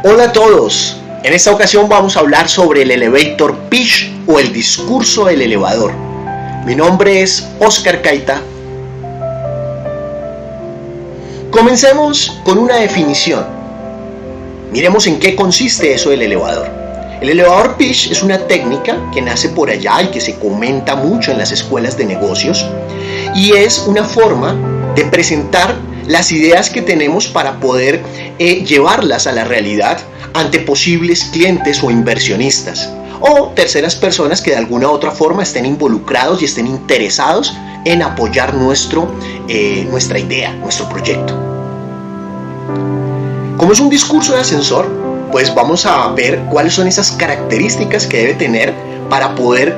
Hola a todos, en esta ocasión vamos a hablar sobre el elevator pitch o el discurso del elevador. Mi nombre es Oscar Caita. Comencemos con una definición. Miremos en qué consiste eso del elevador. El elevador pitch es una técnica que nace por allá y que se comenta mucho en las escuelas de negocios y es una forma de presentar las ideas que tenemos para poder llevarlas a la realidad ante posibles clientes o inversionistas o terceras personas que de alguna u otra forma estén involucrados y estén interesados en apoyar nuestra idea, nuestro proyecto. Como es un discurso de ascensor, pues vamos a ver cuáles son esas características que debe tener para poder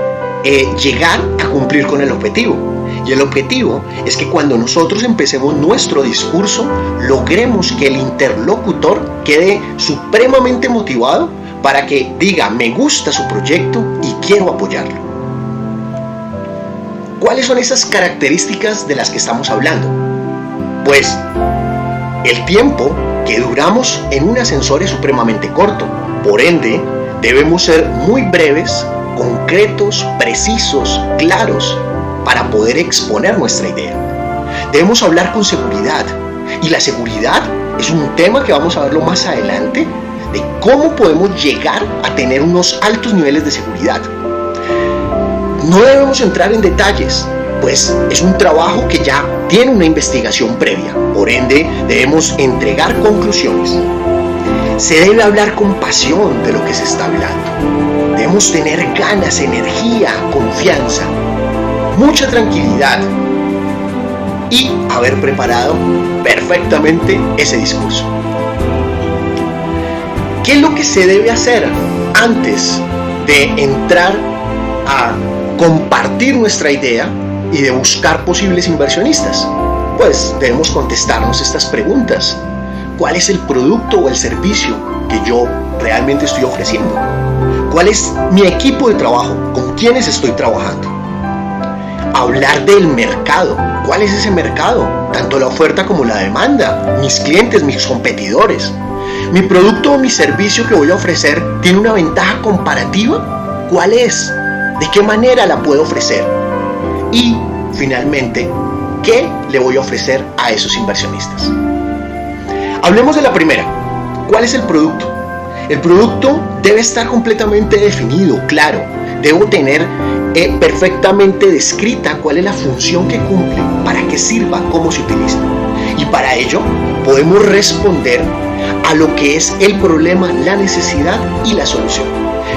llegar a cumplir con el objetivo. Y el objetivo es que cuando nosotros empecemos nuestro discurso, logremos que el interlocutor quede supremamente motivado para que diga, me gusta su proyecto y quiero apoyarlo. ¿Cuáles son esas características de las que estamos hablando? Pues el tiempo que duramos en un ascensor es supremamente corto. Por ende, debemos ser muy breves, concretos, precisos, claros, para poder exponer nuestra idea. Debemos hablar con seguridad, y la seguridad es un tema que vamos a verlo más adelante, de cómo podemos llegar a tener unos altos niveles de seguridad. No debemos entrar en detalles, pues es un trabajo que ya tiene una investigación previa, por ende debemos entregar conclusiones. Se debe hablar con pasión de lo que se está hablando. Debemos tener ganas, energía, confianza, mucha tranquilidad y haber preparado perfectamente ese discurso. ¿Qué es lo que se debe hacer antes de entrar a compartir nuestra idea y de buscar posibles inversionistas? Pues debemos contestarnos estas preguntas. ¿Cuál es el producto o el servicio que yo realmente estoy ofreciendo? ¿Cuál es mi equipo de trabajo? ¿Con quiénes estoy trabajando? Hablar del mercado. ¿Cuál es ese mercado? Tanto la oferta como la demanda. Mis clientes, mis competidores. ¿Mi producto o mi servicio que voy a ofrecer tiene una ventaja comparativa? ¿Cuál es? ¿De qué manera la puedo ofrecer? Y, finalmente, ¿qué le voy a ofrecer a esos inversionistas? Hablemos de la primera. ¿Cuál es el producto? El producto debe estar completamente definido, claro. Debo tener perfectamente descrita cuál es la función que cumple, para qué sirva, cómo se utiliza. Y para ello podemos responder a lo que es el problema, la necesidad y la solución.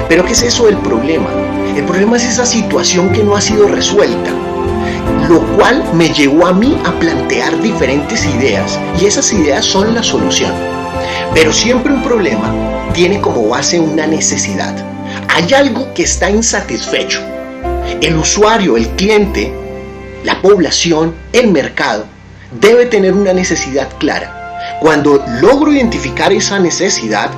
¿Pero qué es eso del problema? El problema es esa situación que no ha sido resuelta, lo cual me llevó a mí a plantear diferentes ideas, y esas ideas son la solución. Pero siempre un problema tiene como base una necesidad. Hay algo que está insatisfecho. El usuario, el cliente, la población, el mercado, debe tener una necesidad clara. Cuando logro identificar esa necesidad,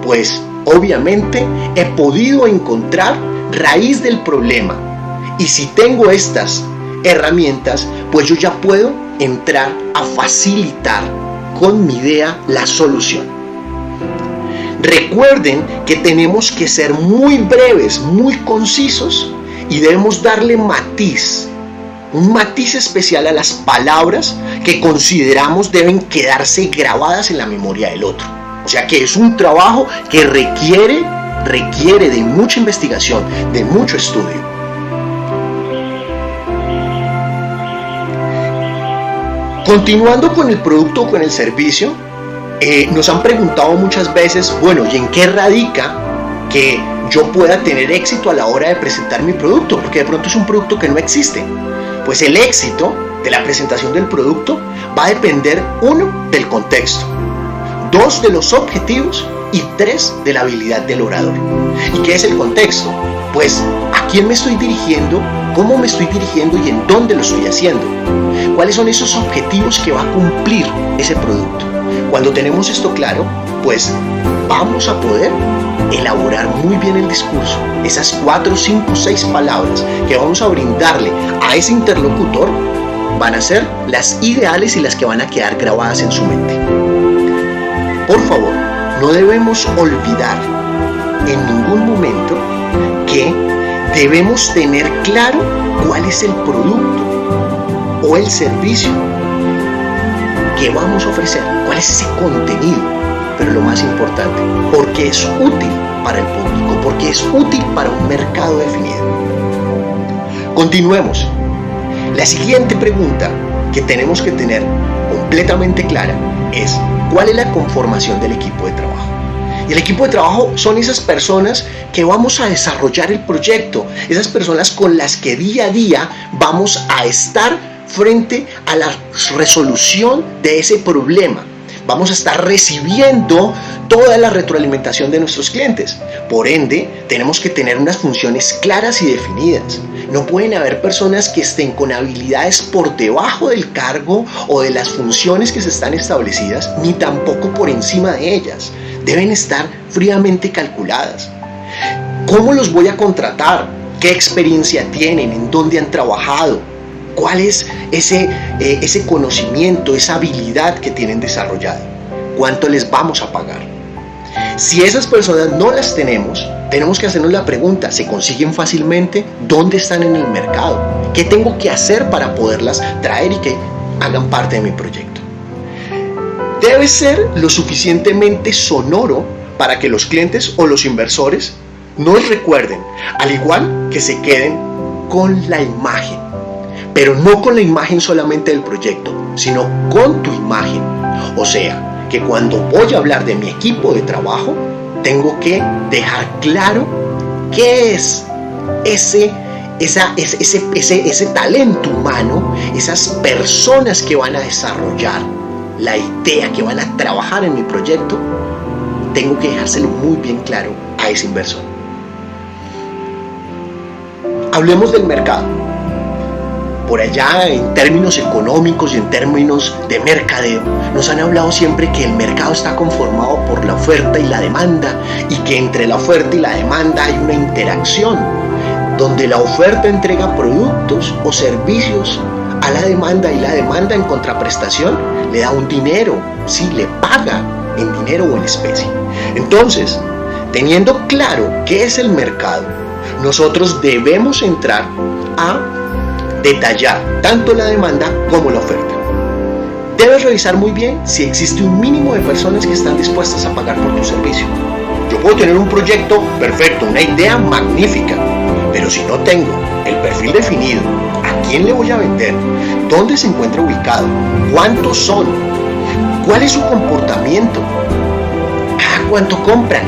pues obviamente he podido encontrar raíz del problema. Y si tengo estas herramientas, pues yo ya puedo entrar a facilitar con mi idea la solución. Recuerden que tenemos que ser muy breves, muy concisos y debemos darle matiz, un matiz especial a las palabras que consideramos deben quedarse grabadas en la memoria del otro. O sea que es un trabajo que requiere de mucha investigación, de mucho estudio. Continuando con el producto o con el servicio, nos han preguntado muchas veces, bueno, ¿y en qué radica que yo pueda tener éxito a la hora de presentar mi producto? Porque de pronto es un producto que no existe. Pues el éxito de la presentación del producto va a depender, 1, del contexto, 2, de los objetivos y 3, de la habilidad del orador. ¿Y qué es el contexto? Pues a quién me estoy dirigiendo, cómo me estoy dirigiendo y en dónde lo estoy haciendo. ¿Cuáles son esos objetivos que va a cumplir ese producto? Cuando tenemos esto claro, pues vamos a poder elaborar muy bien el discurso. Esas 4, 5, 6 palabras que vamos a brindarle a ese interlocutor van a ser las ideales y las que van a quedar grabadas en su mente. Por favor, no debemos olvidar en ningún momento que debemos tener claro cuál es el producto o el servicio que vamos a ofrecer, cuál es ese contenido, pero lo más importante, porque es útil para el público, porque es útil para un mercado definido. Continuemos. La siguiente pregunta que tenemos que tener completamente clara es: ¿cuál es la conformación del equipo de trabajo? Y el equipo de trabajo son esas personas que vamos a desarrollar el proyecto, esas personas con las que día a día vamos a estar frente a la resolución de ese problema. Vamos a estar recibiendo toda la retroalimentación de nuestros clientes. Por ende, tenemos que tener unas funciones claras y definidas. No pueden haber personas que estén con habilidades por debajo del cargo o de las funciones que se están establecidas, ni tampoco por encima de ellas. Deben estar fríamente calculadas. ¿Cómo los voy a contratar? ¿Qué experiencia tienen? ¿En dónde han trabajado? ¿Cuál es ese conocimiento, esa habilidad que tienen desarrollada? ¿Cuánto les vamos a pagar? Si esas personas no las tenemos, tenemos que hacernos la pregunta: ¿se consiguen fácilmente? ¿Dónde están en el mercado? ¿Qué tengo que hacer para poderlas traer y que hagan parte de mi proyecto? Debe ser lo suficientemente sonoro para que los clientes o los inversores nos recuerden, al igual que se queden con la imagen. Pero no con la imagen solamente del proyecto, sino con tu imagen. O sea, que cuando voy a hablar de mi equipo de trabajo, tengo que dejar claro qué es ese talento humano, esas personas que van a desarrollar la idea, que van a trabajar en mi proyecto. Tengo que dejárselo muy bien claro a ese inversor. Hablemos del mercado. Por allá, en términos económicos y en términos de mercadeo, nos han hablado siempre que el mercado está conformado por la oferta y la demanda, y que entre la oferta y la demanda hay una interacción, donde la oferta entrega productos o servicios a la demanda, y la demanda en contraprestación le da un dinero, sí, le paga en dinero o en especie. Entonces, teniendo claro qué es el mercado, nosotros debemos entrar a detallar tanto la demanda como la oferta. Debes revisar muy bien si existe un mínimo de personas que están dispuestas a pagar por tu servicio. Yo puedo tener un proyecto perfecto, una idea magnífica, pero si no tengo el perfil definido, ¿a quién le voy a vender? ¿Dónde se encuentra ubicado? ¿Cuántos son? ¿Cuál es su comportamiento? ¿Cada cuánto compran?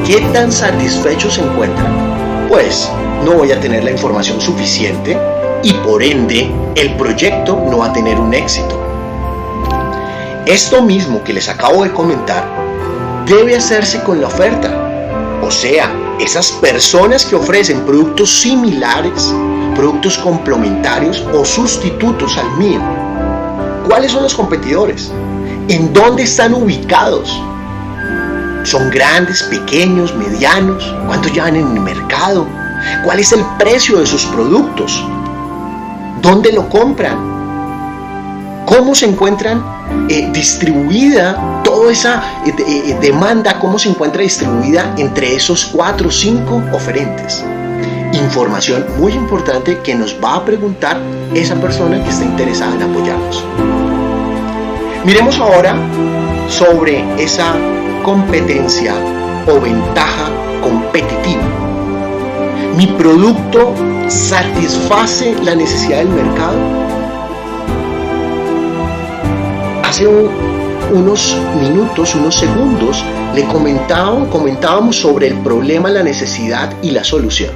¿Qué tan satisfechos se encuentran? Pues no voy a tener la información suficiente y por ende el proyecto no va a tener un éxito. Esto mismo que les acabo de comentar debe hacerse con la oferta. O sea, esas personas que ofrecen productos similares, productos complementarios o sustitutos al mío. ¿Cuáles son los competidores? ¿En dónde están ubicados? ¿Son grandes, pequeños, medianos? ¿Cuánto llevan en el mercado? ¿Cuál es el precio de sus productos? ¿Dónde lo compran? ¿Cómo se encuentran distribuida toda esa demanda? ¿Cómo se encuentra distribuida entre esos 4 o 5 oferentes? Información muy importante que nos va a preguntar esa persona que está interesada en apoyarnos. Miremos ahora sobre esa competencia o ventaja competitiva. ¿Mi producto satisface la necesidad del mercado? Hace unos minutos, unos segundos, le comentábamos sobre el problema, la necesidad y la solución.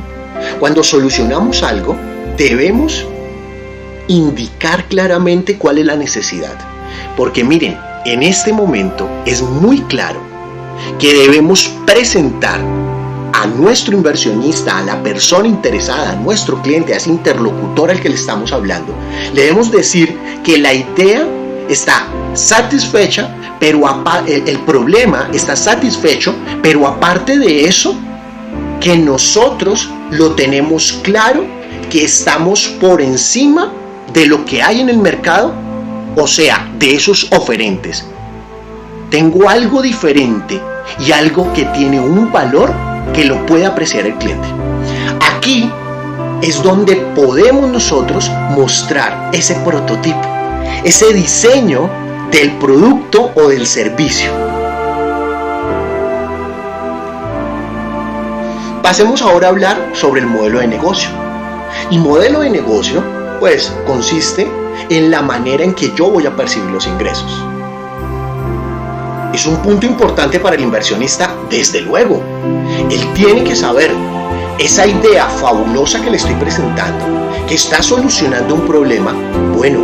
Cuando solucionamos algo, debemos indicar claramente cuál es la necesidad. Porque miren, en este momento es muy claro que debemos presentar a nuestro inversionista, a la persona interesada, a nuestro cliente, a ese interlocutor al que le estamos hablando, le debemos decir que la idea está satisfecha, pero el problema está satisfecho, pero aparte de eso, que nosotros lo tenemos claro, que estamos por encima de lo que hay en el mercado, o sea, de esos oferentes. tengo algo diferente y algo que tiene un valor que lo puede apreciar el cliente. Aquí es donde podemos nosotros mostrar ese prototipo, ese diseño del producto o del servicio. Pasemos ahora a hablar sobre el modelo de negocio. Y modelo de negocio, pues, consiste en la manera en que yo voy a percibir los ingresos. Es un punto importante para el inversionista, desde luego. Él tiene que saber esa idea fabulosa que le estoy presentando, que está solucionando un problema, bueno,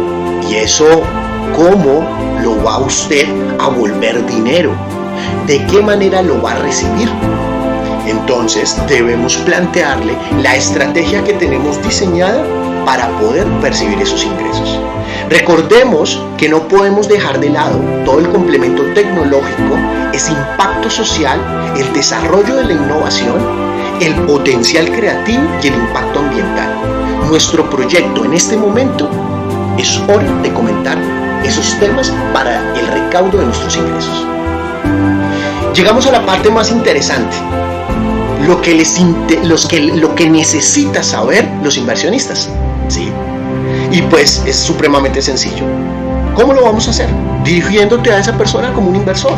y eso, ¿cómo lo va usted a volver dinero? ¿De qué manera lo va a recibir? Entonces debemos plantearle la estrategia que tenemos diseñada para poder percibir esos ingresos. Recordemos que no podemos dejar de lado todo el complemento tecnológico, ese impacto social, el desarrollo de la innovación, el potencial creativo y el impacto ambiental. Nuestro proyecto en este momento es hora de comentar esos temas para el recaudo de nuestros ingresos. Llegamos a la parte más interesante, lo que necesitan saber los inversionistas, ¿sí? Y pues es supremamente sencillo. ¿Cómo lo vamos a hacer? Dirigiéndote a esa persona como un inversor,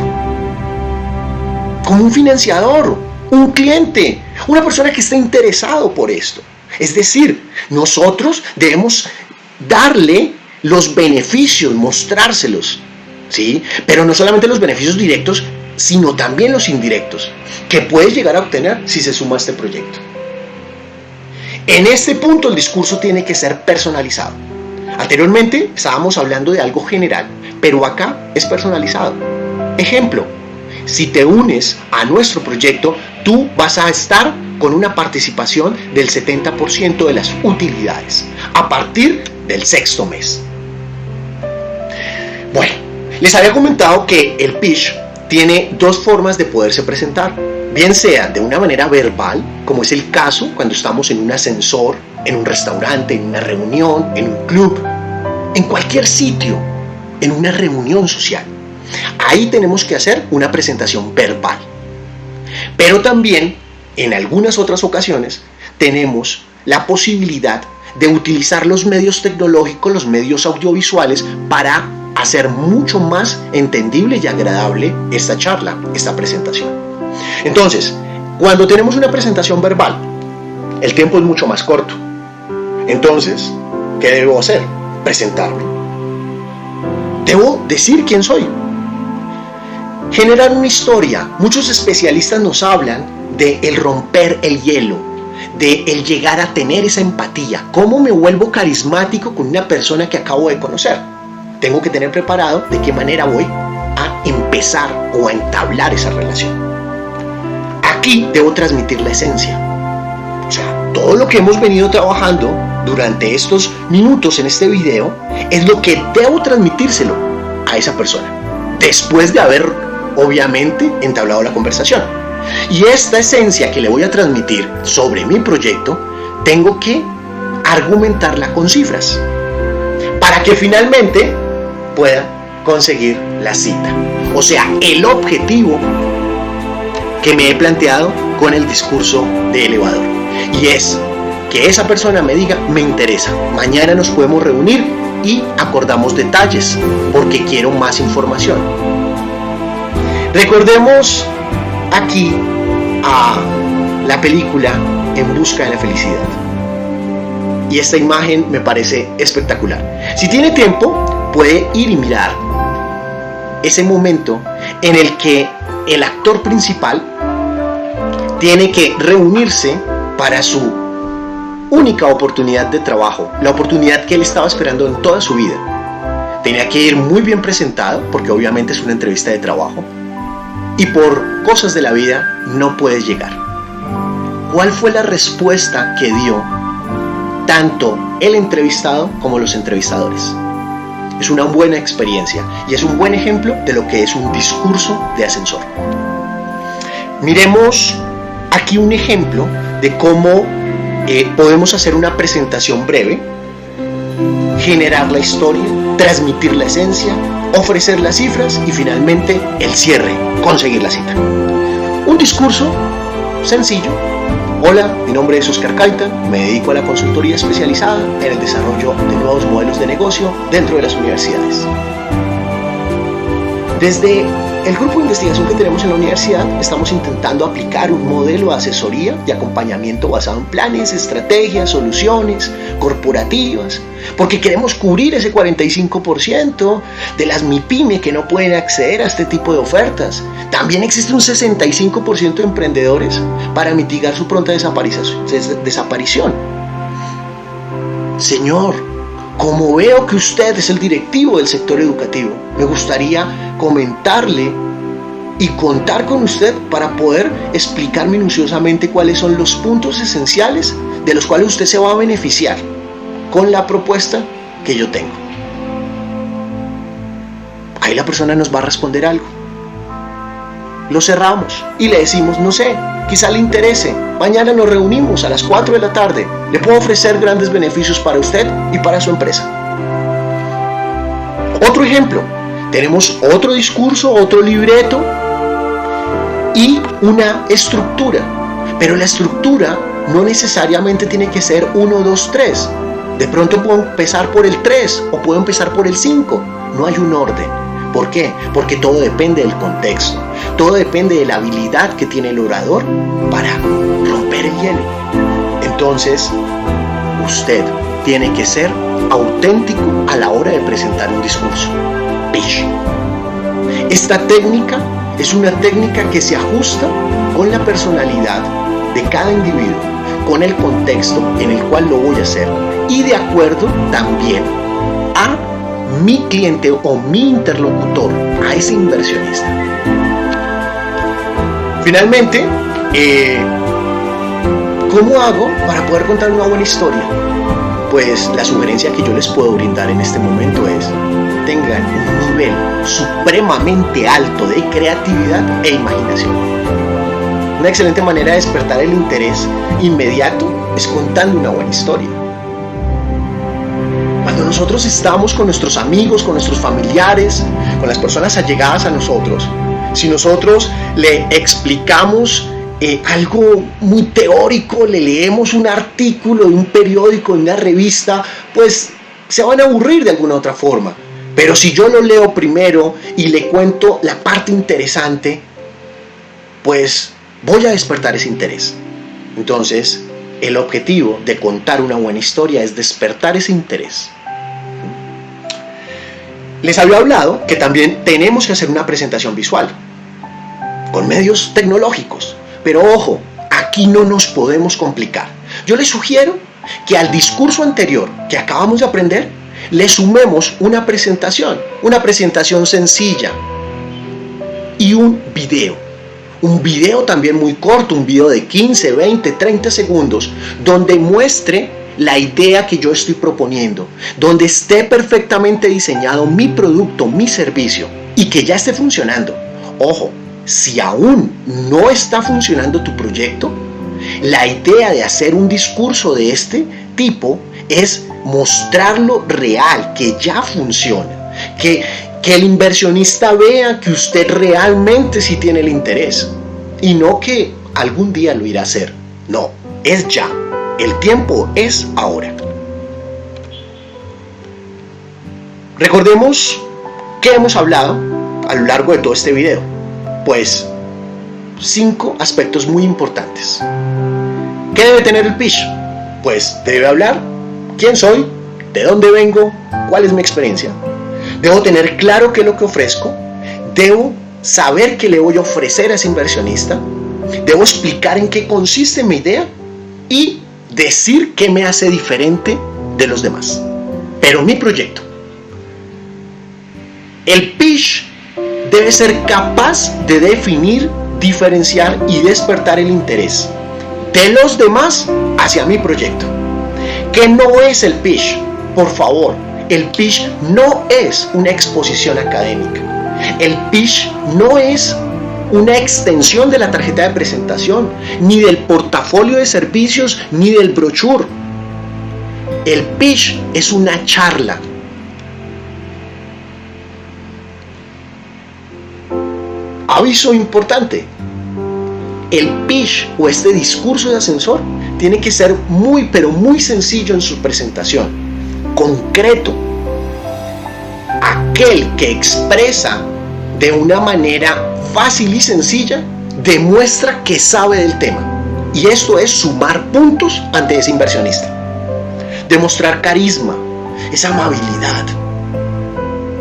como un financiador, un cliente, una persona que esté interesado por esto. Es decir, nosotros debemos darle los beneficios, mostrárselos, ¿sí? Pero no solamente los beneficios directos, sino también los indirectos, que puedes llegar a obtener si se suma a este proyecto. En este punto el discurso tiene que ser personalizado. Anteriormente estábamos hablando de algo general, pero acá es personalizado. Ejemplo, si te unes a nuestro proyecto, tú vas a estar con una participación del 70% de las utilidades a partir del 6º mes. Bueno, les había comentado que el pitch tiene dos formas de poderse presentar, bien sea de una manera verbal, como es el caso cuando estamos en un ascensor, en un restaurante, en una reunión, en un club, en cualquier sitio, en una reunión social. Ahí tenemos que hacer una presentación verbal. Pero también, en algunas otras ocasiones, tenemos la posibilidad de utilizar los medios tecnológicos, los medios audiovisuales, para hacer mucho más entendible y agradable esta charla, esta presentación. Entonces, cuando tenemos una presentación verbal, el tiempo es mucho más corto. Entonces, ¿qué debo hacer? Presentarme. Debo decir quién soy. Generar una historia. Muchos especialistas nos hablan de el romper el hielo, de el llegar a tener esa empatía. ¿Cómo me vuelvo carismático con una persona que acabo de conocer? Tengo que tener preparado de qué manera voy a empezar o a entablar esa relación. Aquí debo transmitir la esencia. O sea, todo lo que hemos venido trabajando durante estos minutos en este video es lo que debo transmitírselo a esa persona, después de haber, obviamente, entablado la conversación. Y esta esencia que le voy a transmitir sobre mi proyecto, tengo que argumentarla con cifras, para que finalmente pueda conseguir la cita. O sea, el objetivo que me he planteado con el discurso de elevador. Y es que esa persona me diga, me interesa, mañana nos podemos reunir y acordamos detalles porque quiero más información. Recordemos aquí a la película En busca de la felicidad. Y esta imagen me parece espectacular. Si tiene tiempo, puede ir y mirar ese momento en el que el actor principal tiene que reunirse para su única oportunidad de trabajo, la oportunidad que él estaba esperando en toda su vida. Tenía que ir muy bien presentado, porque obviamente es una entrevista de trabajo, y por cosas de la vida no puede llegar. ¿Cuál fue la respuesta que dio tanto el entrevistado como los entrevistadores? Es una buena experiencia y es un buen ejemplo de lo que es un discurso de ascensor. Miremos aquí un ejemplo de cómo podemos hacer una presentación breve, generar la historia, transmitir la esencia ofrecer las cifras y finalmente el cierre, conseguir la cita. Un discurso sencillo. Hola, mi nombre es Oscar Kaitan, me dedico a la consultoría especializada en el desarrollo de nuevos modelos de negocio dentro de las universidades. Desde el grupo de investigación que tenemos en la universidad, estamos intentando aplicar un modelo de asesoría y acompañamiento basado en planes, estrategias, soluciones corporativas, porque queremos cubrir ese 45% de las MIPYME que no pueden acceder a este tipo de ofertas. También existe un 65% de emprendedores para mitigar su pronta desaparición. Señor, como veo que usted es el directivo del sector educativo, me gustaría comentarle y contar con usted para poder explicar minuciosamente cuáles son los puntos esenciales de los cuales usted se va a beneficiar con la propuesta que yo tengo. Ahí la persona nos va a responder algo. Lo cerramos y le decimos, no sé, quizá le interese. Mañana nos reunimos a las 4 de la tarde. Le puedo ofrecer grandes beneficios para usted y para su empresa. Otro ejemplo. Tenemos otro discurso, otro libreto y una estructura. Pero la estructura no necesariamente tiene que ser 1, 2, 3. De pronto puedo empezar por el 3 o puedo empezar por el 5. No hay un orden. ¿Por qué? Porque todo depende del contexto. Todo depende de la habilidad que tiene el orador para romper el hielo. Entonces, usted tiene que ser auténtico a la hora de presentar un discurso. Pitch. Esta técnica es una técnica que se ajusta con la personalidad de cada individuo, con el contexto en el cual lo voy a hacer y de acuerdo también a mi cliente o mi interlocutor, a ese inversionista. Finalmente, ¿cómo hago para poder contar una buena historia? Pues la sugerencia que yo les puedo brindar en este momento es: tengan un nivel supremamente alto de creatividad e imaginación. Una excelente manera de despertar el interés inmediato es contando una buena historia. Cuando nosotros estamos con nuestros amigos, con nuestros familiares, con las personas allegadas a nosotros, si nosotros le explicamos algo muy teórico, le leemos un artículo de un periódico, de una revista, pues se van a aburrir de alguna otra forma. Pero si yo lo leo primero y le cuento la parte interesante, pues voy a despertar ese interés. Entonces, el objetivo de contar una buena historia es despertar ese interés. Les había hablado que también tenemos que hacer una presentación visual con medios tecnológicos. Pero ojo, aquí no nos podemos complicar. Yo les sugiero que al discurso anterior que acabamos de aprender, le sumemos una presentación sencilla y un video también muy corto, un video de 15, 20, 30 segundos, donde muestre la idea que yo estoy proponiendo, donde esté perfectamente diseñado mi producto, mi servicio y que ya esté funcionando. Ojo, si aún no está funcionando tu proyecto, la idea de hacer un discurso de este tipo es mostrarlo real, que ya funciona, que el inversionista vea que usted realmente sí tiene el interés y no que algún día lo irá a hacer. No, es ya. El tiempo es ahora. Recordemos que hemos hablado a lo largo de todo este video. Pues 5 aspectos muy importantes. ¿Qué debe tener el pitch? Pues debe hablar quién soy, de dónde vengo, cuál es mi experiencia. Debo tener claro qué es lo que ofrezco. Debo saber qué le voy a ofrecer a ese inversionista. Debo explicar en qué consiste mi idea y decir qué me hace diferente de los demás. Pero mi proyecto. El pitch debe ser capaz de definir, diferenciar y despertar el interés de los demás hacia mi proyecto. ¿Qué no es el pitch? Por favor, el pitch no es una exposición académica. El pitch no es una extensión de la tarjeta de presentación, ni del portafolio de servicios, ni del brochure. El pitch es una charla. Aviso importante. El pitch o este discurso de ascensor tiene que ser muy pero muy sencillo en su presentación, concreto. Aquel que expresa de una manera fácil y sencilla demuestra que sabe del tema. Y esto es sumar puntos ante ese inversionista. Demostrar carisma, esa amabilidad.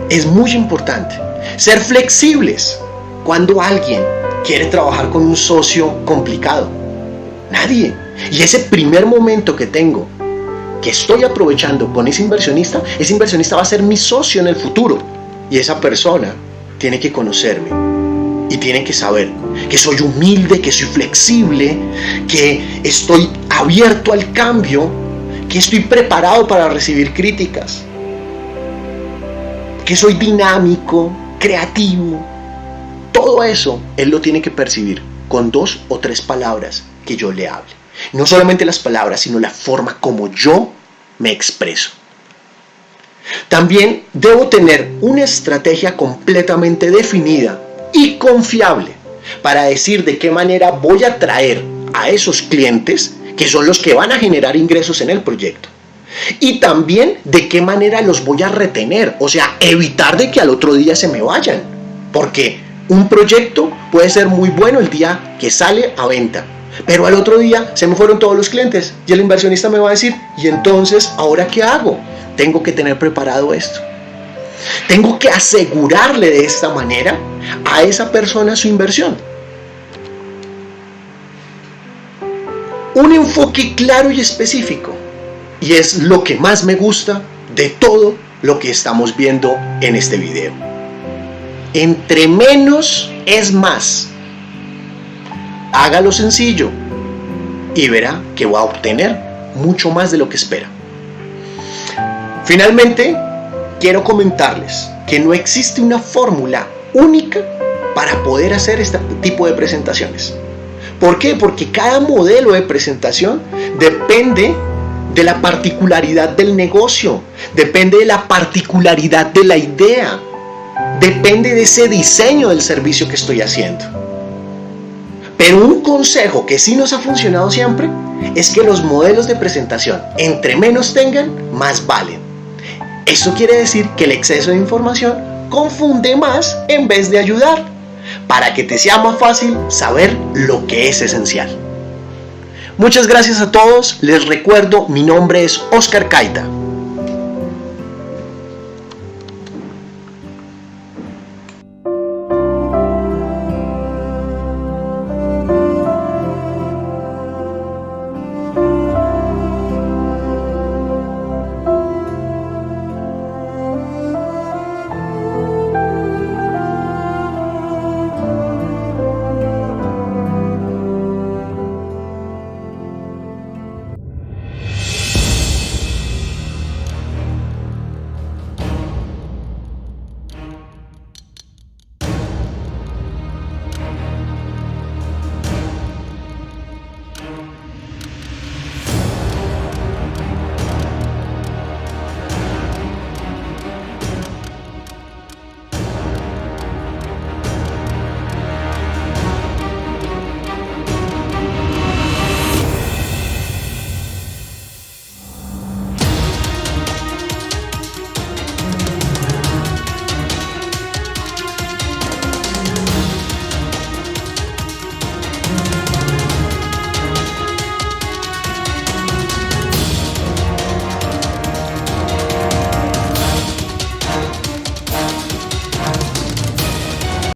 Es muy importante. Ser flexibles cuando alguien quiere trabajar con un socio complicado. Nadie. Y ese primer momento que tengo, que estoy aprovechando con ese inversionista va a ser mi socio en el futuro. Y esa persona tiene que conocerme y tiene que saber que soy humilde, que soy flexible, que estoy abierto al cambio, que estoy preparado para recibir críticas, que soy dinámico, creativo. Todo eso él lo tiene que percibir con 2 o 3 palabras que yo le hable. No solamente las palabras, sino la forma como yo me expreso. También debo tener una estrategia completamente definida y confiable para decir de qué manera voy a atraer a esos clientes que son los que van a generar ingresos en el proyecto. Y también de qué manera los voy a retener, o sea, evitar de que al otro día se me vayan. Porque un proyecto puede ser muy bueno el día que sale a venta, pero al otro día se me fueron todos los clientes y el inversionista me va a decir, ¿y entonces ahora qué hago? Tengo que tener preparado esto. Tengo que asegurarle de esta manera a esa persona su inversión. Un enfoque claro y específico. Y es lo que más me gusta de todo lo que estamos viendo en este video. Entre menos es más. Hágalo sencillo y verá que va a obtener mucho más de lo que espera. Finalmente, quiero comentarles que no existe una fórmula única para poder hacer este tipo de presentaciones. ¿Por qué? Porque cada modelo de presentación depende de la particularidad del negocio, depende de la particularidad de la idea, depende de ese diseño del servicio que estoy haciendo. Pero un consejo que sí nos ha funcionado siempre es que los modelos de presentación, entre menos tengan, más valen. Esto quiere decir que el exceso de información confunde más en vez de ayudar, para que te sea más fácil saber lo que es esencial. Muchas gracias a todos. Les recuerdo, mi nombre es Oscar Caita.